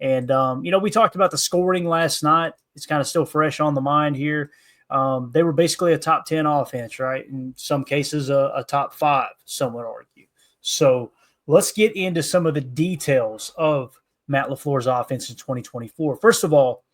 And, we talked about the scoring last night. It's kind of still fresh on the mind here. They were basically a top 10 offense, right? In some cases, a top five, some would argue. So let's get into some of the details of Matt LaFleur's offense in 2024. First of all,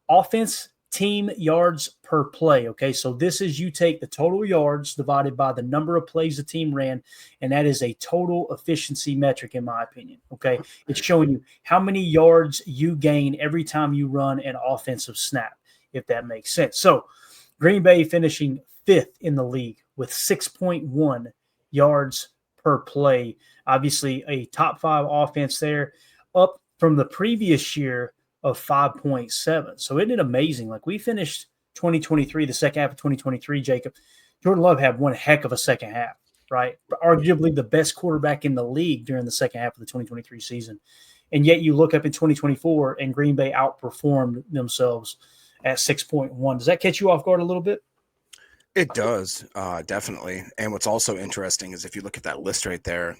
offense team yards per play. Okay, so this is you take the total yards divided by the number of plays the team ran, and that is a total efficiency metric, in my opinion. Okay, it's showing you how many yards you gain every time you run an offensive snap, if that makes sense. So, Green Bay finishing fifth in the league with 6.1 yards per play. Obviously, a top five offense there, up from the previous year of 5.7. So isn't it amazing? Like we finished 2023, the second half of 2023, Jacob. Jordan Love had one heck of a second half, right? Arguably the best quarterback in the league during the second half of the 2023 season. And yet you look up in 2024 and Green Bay outperformed themselves at 6.1. Does that catch you off guard a little bit? It does, definitely. And what's also interesting is if you look at that list right there,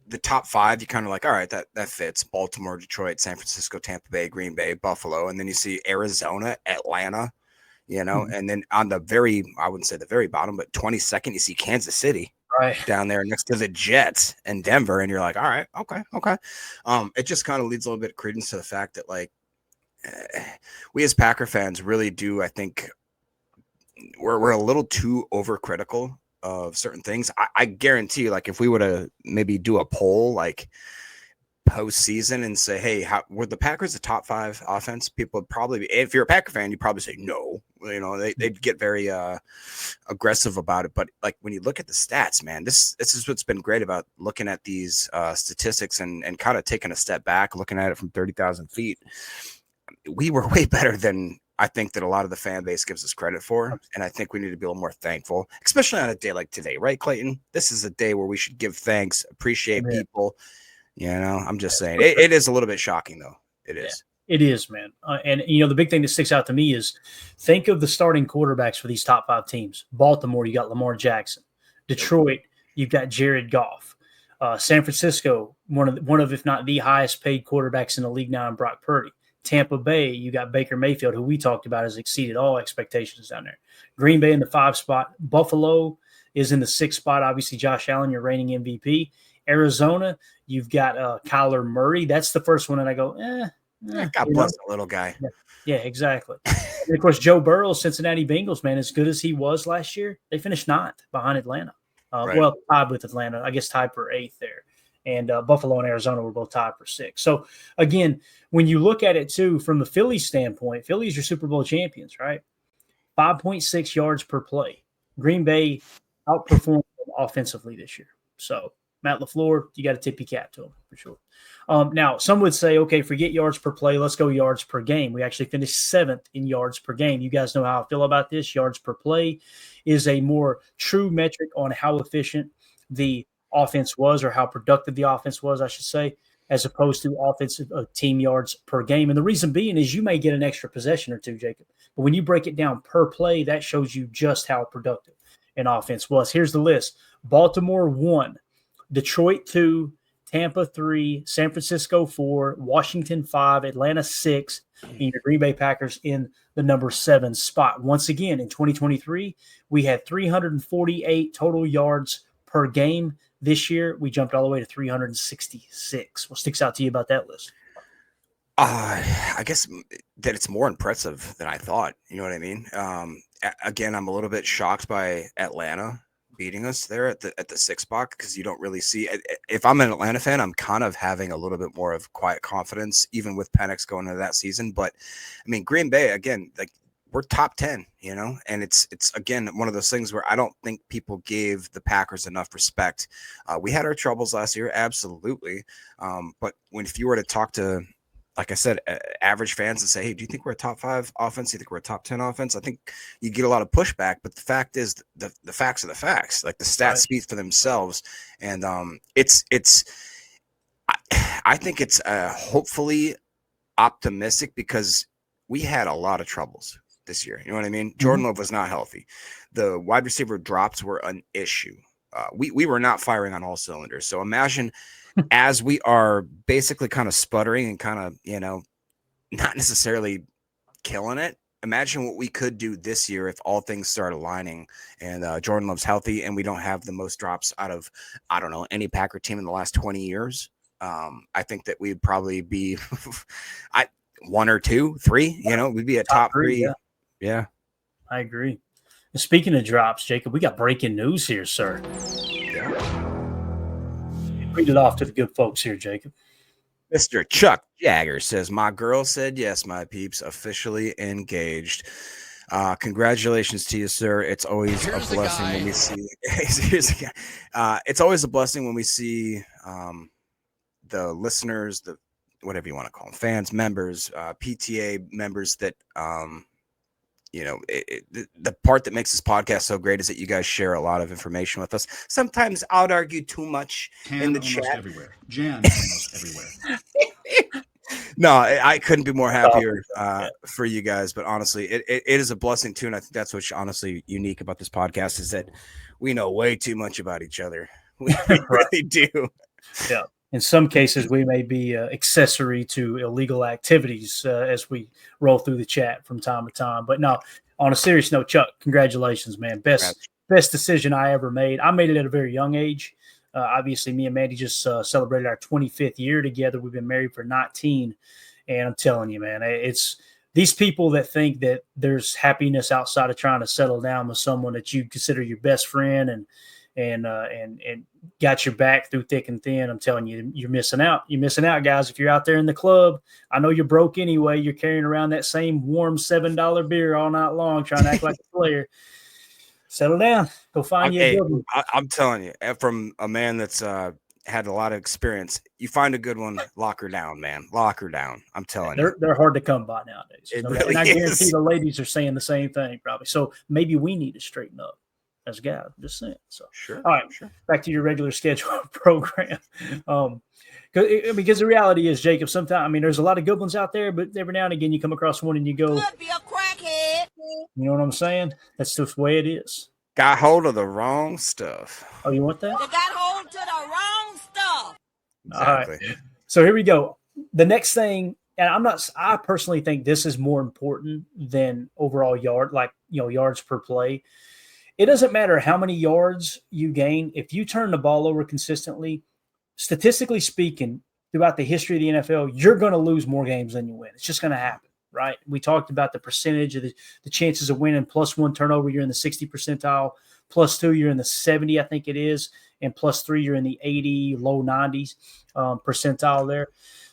the top five, you kind of like, all right, that fits. Baltimore, Detroit, San Francisco, Tampa Bay, Green Bay, Buffalo. And then you see Arizona, Atlanta, and then on the I wouldn't say the very bottom, but 22nd, you see Kansas City down there next to the Jets and Denver. And you're like, all right, okay. It just kind of leads a little bit of credence to the fact that like we as Packer fans really do, I think we're a little too overcritical of certain things. I guarantee you, like if we were to maybe do a poll like postseason and say, hey, were the Packers a top five offense? People would probably be, if you're a Packer fan, you'd probably say no. They'd get very aggressive about it. But like when you look at the stats, man, this is what's been great about looking at these statistics and kind of taking a step back, looking at it from 30,000 feet. We were way better than I think that a lot of the fan base gives us credit for. And I think we need to be a little more thankful, especially on a day like today, right, Clayton? This is a day where we should give thanks, appreciate people. I'm just saying it is a little bit shocking though. It is. It is, man. And the big thing that sticks out to me is think of the starting quarterbacks for these top five teams. Baltimore, you got Lamar Jackson. Detroit, you've got Jared Goff. San Francisco, one of if not the highest paid quarterbacks in the league now in Brock Purdy. Tampa Bay, you got Baker Mayfield, who we talked about has exceeded all expectations down there. Green Bay in the 5 spot. Buffalo is in the 6 spot. Obviously, Josh Allen, your reigning MVP. Arizona, you've got Kyler Murray. That's the first one, and I go, God bless the little guy. Yeah, exactly. And of course, Joe Burrow, Cincinnati Bengals, man, as good as he was last year, they finished 9th behind Atlanta. Right. Well, tied with Atlanta. I guess tied for 8th there. And Buffalo and Arizona were both tied for 6th. So, again, when you look at it, too, from the Phillies standpoint, Phillies are Super Bowl champions, right? 5.6 yards per play. Green Bay outperformed them offensively this year. So, Matt LaFleur, you got to tip your cap to him for sure. Now, some would say, okay, forget yards per play. Let's go yards per game. We actually finished 7th in yards per game. You guys know how I feel about this. Yards per play is a more true metric on how efficient the offense was, or how productive the offense was, I should say, as opposed to offensive team yards per game. And the reason being is you may get an extra possession or two, Jacob. But when you break it down per play, that shows you just how productive an offense was. Here's the list. Baltimore 1, Detroit 2, Tampa 3, San Francisco 4, Washington 5, Atlanta 6, and your Green Bay Packers in the number 7 spot. Once again, in 2023, we had 348 total yards per game. This year, we jumped all the way to 366. What sticks out to you about that list? I guess that it's more impressive than I thought. You know what I mean? Again, I'm a little bit shocked by Atlanta beating us there at the 6th spot, because you don't really see. If I'm an Atlanta fan, I'm kind of having a little bit more of quiet confidence, even with Penix going into that season. But I mean, Green Bay, again, like we're top 10, and it's again one of those things where I don't think people gave the Packers enough respect. We had our troubles last year, absolutely. But if you were to talk to, like I said, average fans and say, hey, do you think we're a top 5 offense? Do you think we're a top 10 offense? I think you get a lot of pushback, but the fact is the facts are the facts. Like the stats speak for themselves. And I think it's hopefully optimistic, because we had a lot of troubles this year. You know what I mean? Jordan Love was not healthy. The wide receiver drops were an issue. we were not firing on all cylinders. So imagine as we are basically kind of sputtering and kind of, not necessarily killing it. Imagine what we could do this year if all things start aligning and Jordan Love's healthy and we don't have the most drops out of, I don't know, any Packer team in the last 20 years. I think that we'd probably be 1 or 2, 3, we'd be a top 3. Yeah. I agree. And speaking of drops, Jacob, we got breaking news here, sir. Yeah. Read it off to the good folks here, Jacob. Mr. Chuck Jagger says, my girl said yes, my peeps, officially engaged. Congratulations to you, sir. It's always a blessing when we see it's always a blessing when we see the listeners, the whatever you want to call them, fans, members, PTA members that the part that makes this podcast so great is that you guys share a lot of information with us. Sometimes I'd argue too much in the chat. Everywhere. Jan almost everywhere. No, I couldn't be more happier for you guys. But honestly, it is a blessing too, and I think that's what's honestly unique about this podcast is that we know way too much about each other. We really do. Yeah. In some cases, we may be accessory to illegal activities as we roll through the chat from time to time. But no, on a serious note, Chuck, congratulations, man. Best decision I ever made. I made it at a very young age. Obviously, me and Mandy just celebrated our 25th year together. We've been married for 19. And I'm telling you, man, it's these people that think that there's happiness outside of trying to settle down with someone that you consider your best friend and got your back through thick and thin. I'm telling you, you're missing out. You're missing out, guys. If you're out there in the club, I know you're broke anyway. You're carrying around that same warm $7 beer all night long, trying to act like a player. Settle down. Go find you a good one. I'm telling you, from a man that's had a lot of experience, you find a good one, lock her down, man. Lock her down. I'm telling you. They're hard to come by nowadays. Really and I guarantee the ladies are saying the same thing probably. So maybe we need to straighten up. As a guy, I'm just saying. So sure. All right, sure. Back to your regular scheduled program. Because the reality is, Jacob, sometimes there's a lot of good ones out there, but every now and again you come across one and you go, could be a crackhead. You know what I'm saying? That's just the way it is. Got hold of the wrong stuff. Oh, you want that? They got hold to the wrong stuff. Exactly. All right. So here we go. The next thing, and I personally think this is more important than overall yards per play. It doesn't matter how many yards you gain. If you turn the ball over consistently, statistically speaking, throughout the history of the NFL, you're going to lose more games than you win. It's just going to happen, right? We talked about the percentage of the chances of winning. +1 turnover, you're in the 60 percentile. +2, you're in the 70, I think it is. And +3, you're in the 80, low 90s percentile there.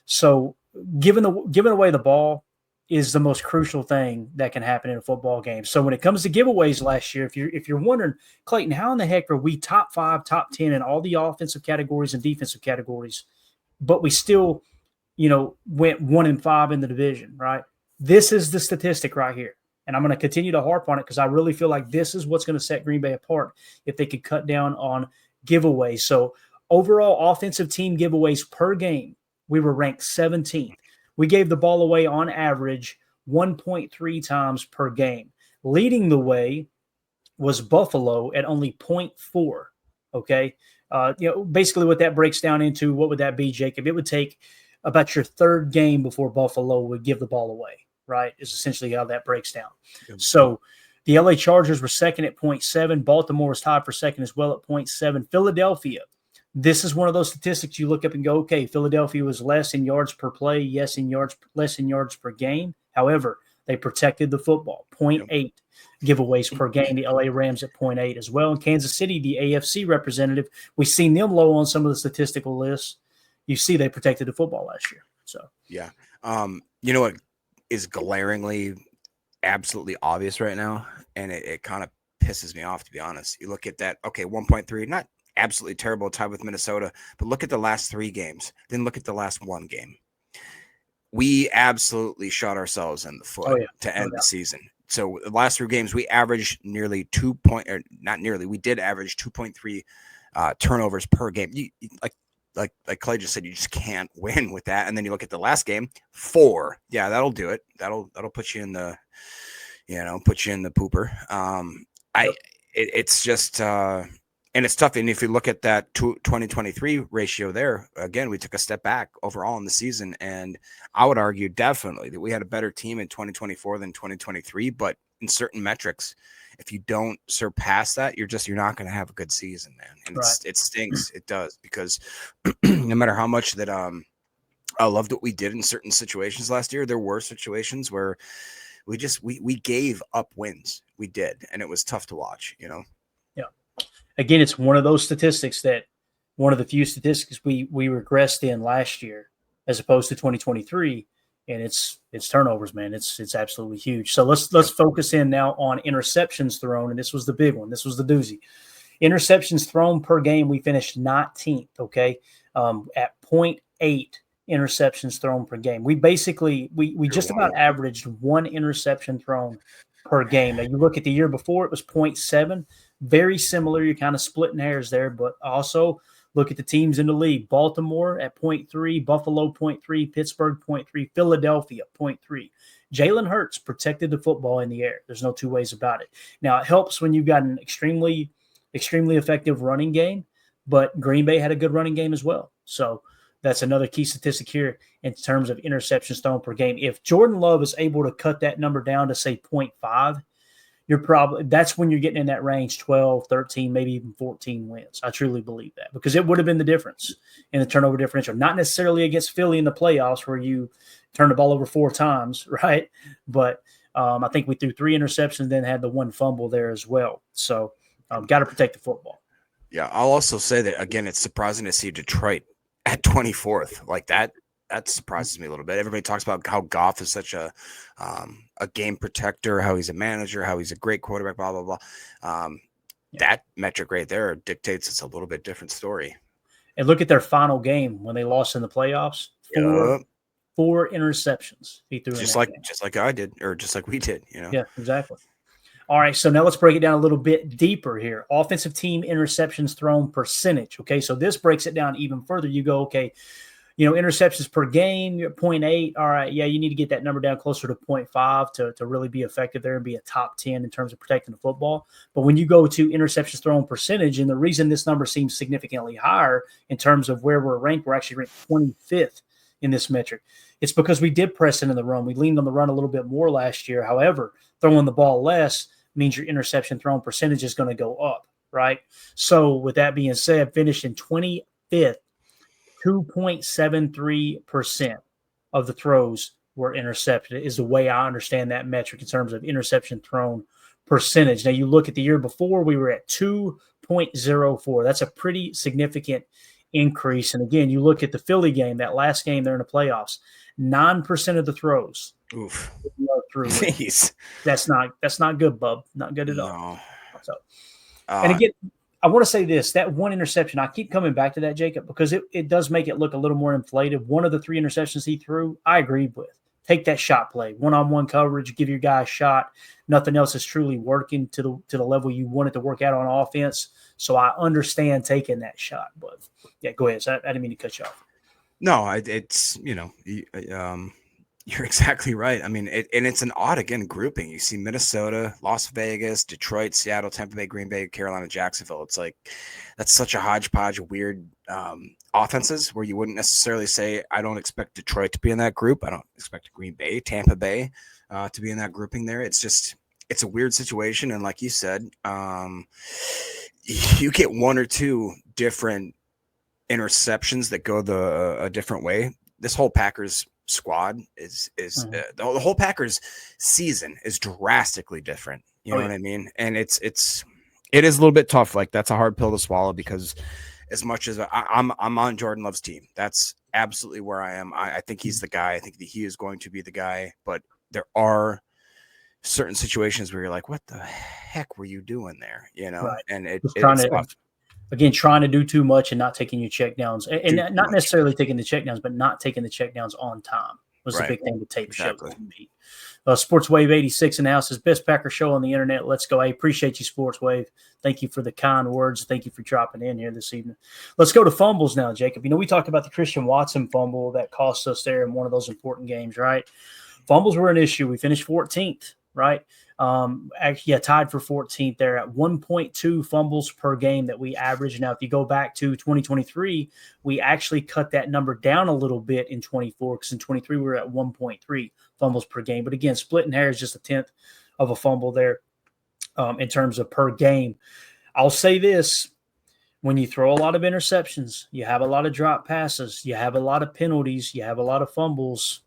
So giving away the ball is the most crucial thing that can happen in a football game. So when it comes to giveaways last year, if you're wondering, Clayton, how in the heck are we top 5, top 10 in all the offensive categories and defensive categories, but we still, went 1-5 in the division, right? This is the statistic right here. And I'm going to continue to harp on it because I really feel like this is what's going to set Green Bay apart if they could cut down on giveaways. So overall offensive team giveaways per game, we were ranked 17th. We gave the ball away on average 1.3 times per game. Leading the way was Buffalo at only 0.4. Okay. Basically what that breaks down into, what would that be, Jacob? It would take about your third game before Buffalo would give the ball away, right? Is essentially how that breaks down. Yep. So the LA Chargers were second at 0.7. Baltimore was tied for second as well at 0.7. Philadelphia, this is one of those statistics you look up and go, okay, Philadelphia was less in yards per play, less in yards per game. However, they protected the football, 0.8 giveaways per game. The LA Rams at 0.8 as well. In Kansas City, the AFC representative, we've seen them low on some of the statistical lists. You see they protected the football last year. So yeah. You know what is glaringly absolutely obvious right now, and it kind of pisses me off, to be honest. You look at that, okay, 1.3, not absolutely terrible, tied with Minnesota, but look at the last 3 games, then look at the last 1 game. We absolutely shot ourselves in the foot to end the season. So the last 3 games, we averaged we did average 2.3 turnovers per game. Like Clay just said, you just can't win with that. And then you look at the last game, 4. Yeah, that'll do it. That'll put you in the, put you in the pooper. It's just, And it's tough. And if you look at that 2023 ratio there, again, we took a step back overall in the season. And I would argue definitely that we had a better team in 2024 than 2023. But in certain metrics, if you don't surpass that, you're not going to have a good season, man. And it stinks. It does, because no matter how much that I loved what we did in certain situations last year, there were situations where we gave up wins. We did, and it was tough to watch, Yeah. Again, it's one of those statistics that one of the few statistics we regressed in last year as opposed to 2023, and it's turnovers, man. It's absolutely huge. So let's focus in now on interceptions thrown, and this was the big one. This was the doozy. Interceptions thrown per game, we finished 19th, okay, at 0.8 interceptions thrown per game. We basically we just about averaged one interception thrown per game. Now you look at the year before, it was 0.7. Very similar. You're kind of splitting hairs there, but also look at the teams in the league. Baltimore at 0.3, Buffalo 0.3, Pittsburgh 0.3, Philadelphia 0.3. Jalen Hurts protected the football in the air. There's no two ways about it. Now, it helps when you've got an extremely, extremely effective running game, but Green Bay had a good running game as well. So that's another key statistic here in terms of interceptions thrown per game. If Jordan Love is able to cut that number down to, say, 0.5, that's when you're getting in that range, 12, 13, maybe even 14 wins. I truly believe that, because it would have been the difference in the turnover differential. Not necessarily against Philly in the playoffs where you turn the ball over 4 times, right? But I think we threw 3 interceptions, then had the 1 fumble there as well. So got to protect the football. Yeah, I'll also say that, again, it's surprising to see Detroit at 24th like that. That surprises me a little bit. Everybody talks about how Goff is such a game protector, how he's a manager, how he's a great quarterback, blah, blah, blah. That metric right there dictates it's a little bit different story. And look at their final game when they lost in the playoffs. 4 interceptions he threw. Just like I did, or just like we did, Yeah, exactly. All right, so now let's break it down a little bit deeper here. Offensive team interceptions thrown percentage. Okay, so this breaks it down even further. You go, okay, interceptions per game, you're at 0.8. All right, yeah, you need to get that number down closer to 0.5 to really be effective there and be a top 10 in terms of protecting the football. But when you go to interceptions thrown percentage, and the reason this number seems significantly higher in terms of where we're ranked, we're actually ranked 25th in this metric. It's because we did press into the run. We leaned on the run a little bit more last year. However, throwing the ball less means your interception thrown percentage is going to go up, right? So with that being said, finished in 25th, 2.73% of the throws were intercepted is the way I understand that metric in terms of interception thrown percentage. Now, you look at the year before, we were at 2.04. That's a pretty significant increase. And again, you look at the Philly game, that last game there in the playoffs, 9% of the throws. Oof. Through. Jeez. That's not good, bub. Not good at all. So, and again, I want to say this, that 1 interception, I keep coming back to that, Jacob, because it does make it look a little more inflated. One of the 3 interceptions he threw, I agreed with. Take that shot play, one-on-one coverage, give your guy a shot. Nothing else is truly working to the level you want it to work out on offense. So I understand taking that shot. But, yeah, go ahead. So I didn't mean to cut you off. No, it's, you're exactly right. I mean, it's an odd, again, grouping. You see Minnesota, Las Vegas, Detroit, Seattle, Tampa Bay, Green Bay, Carolina, Jacksonville. It's like that's such a hodgepodge of weird offenses where you wouldn't necessarily say, I don't expect Detroit to be in that group. I don't expect Green Bay, Tampa Bay to be in that grouping there. It's a weird situation. And like you said, you get 1 or 2 different interceptions that go a different way. This whole Packers squad is the whole Packers season is drastically different. You know what I mean? And it is a little bit tough. Like, that's a hard pill to swallow, because as much as I'm on Jordan Love's team, that's absolutely where I am. I think he's the guy. I think that he is going to be the guy, but there are certain situations where you're like, what the heck were you doing there? Right. And it's tough. Again, trying to do too much and not taking your checkdowns, and not necessarily taking the checkdowns, but not taking the checkdowns on time was the big thing to tape exactly. show. Sports Wave 86 in the house is best Packer show on the internet. Let's go. I appreciate you, Sports Wave. Thank you for the kind words. Thank you for dropping in here this evening. Let's go to fumbles now, Jacob. We talked about the Christian Watson fumble that cost us there in one of those important games, right? Fumbles were an issue. We finished 14th. right? Actually, yeah, tied for 14th there at 1.2 fumbles per game that we average. Now, if you go back to 2023, we actually cut that number down a little bit in 24 because in 23 we were at 1.3 fumbles per game. But again, splitting hairs just a tenth of a fumble there in terms of per game. I'll say this. When you throw a lot of interceptions, you have a lot of drop passes, you have a lot of penalties, you have a lot of fumbles,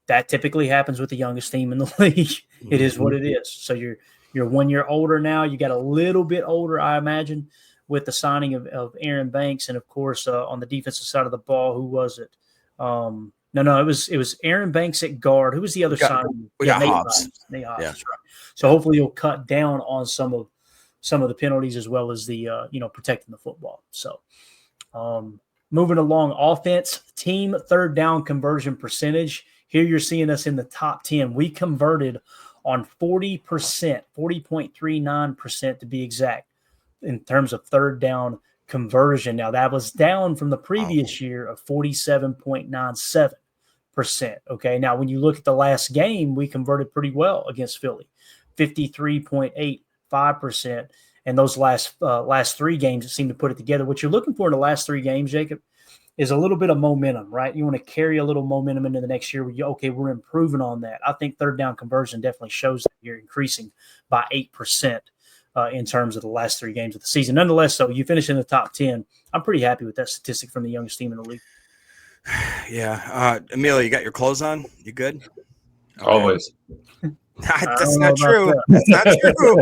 that typically happens with the youngest team in the league. It is what it is. So you're 1 year older now. You got a little bit older, I imagine, with the signing of Aaron Banks. And, of course, on the defensive side of the ball, who was it? No, it was Aaron Banks at guard. Who was the other signing? We got Hobbs. Nate Hobbs, Yeah. that's right. So hopefully you'll cut down on some of the penalties as well as the protecting the football. So moving along, offense, team third down conversion percentage. Here you're seeing us in the top 10. We converted on 40%, 40.39% to be exact, in terms of third down conversion. Now, that was down from the previous year of 47.97%. Okay, now when you look at the last game, we converted pretty well against Philly, 53.85%. And those last three games, it seemed to put it together. What you're looking for in the last three games, Jacob, is a little bit of momentum, right? You want to carry a little momentum into the next year. We're improving on that. I think third down conversion definitely shows that you're increasing by 8% in terms of the last three games of the season. Nonetheless, though, you finish in the top 10. I'm pretty happy with that statistic from the youngest team in the league. Yeah. Emilio, you got your clothes on? You good? Okay. Always. That's not true. That's not true.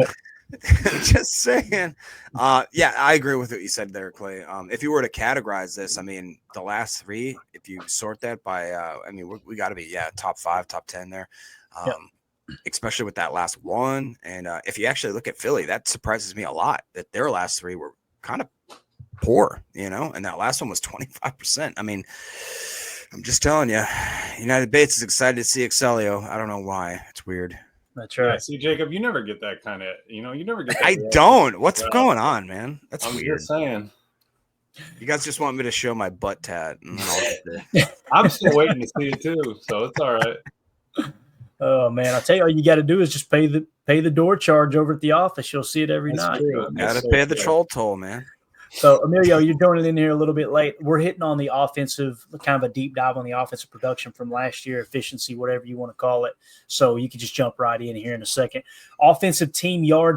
Just saying. Yeah, I agree with what you said there, Clay. If you were to categorize this, I mean, the last three, if you sort that by, we got to be, top 5, top 10 there, especially with that last one. And if you actually look at Philly, that surprises me a lot that their last three were kind of poor, and that last one was 25%. I mean, I'm just telling you, United Bates is excited to see Excelio. I don't know why. It's weird. That's right. Yeah, see, Jacob, you never get that kind of, you never get that. I don't. What's going on, man? That's I'm weird. just saying. You guys just want me to show my butt tat. I'm still waiting to see it too, so it's all right. Oh man, I tell you, all you got to do is just pay the door charge over at the office. You'll see it every That's night. true. Gotta pay the troll toll, man. So, Emilio, you're joining in here a little bit late. We're hitting on the offensive, kind of a deep dive on the offensive production from last year, efficiency, whatever you want to call it. So you can just jump right in here in a second. Offensive team yards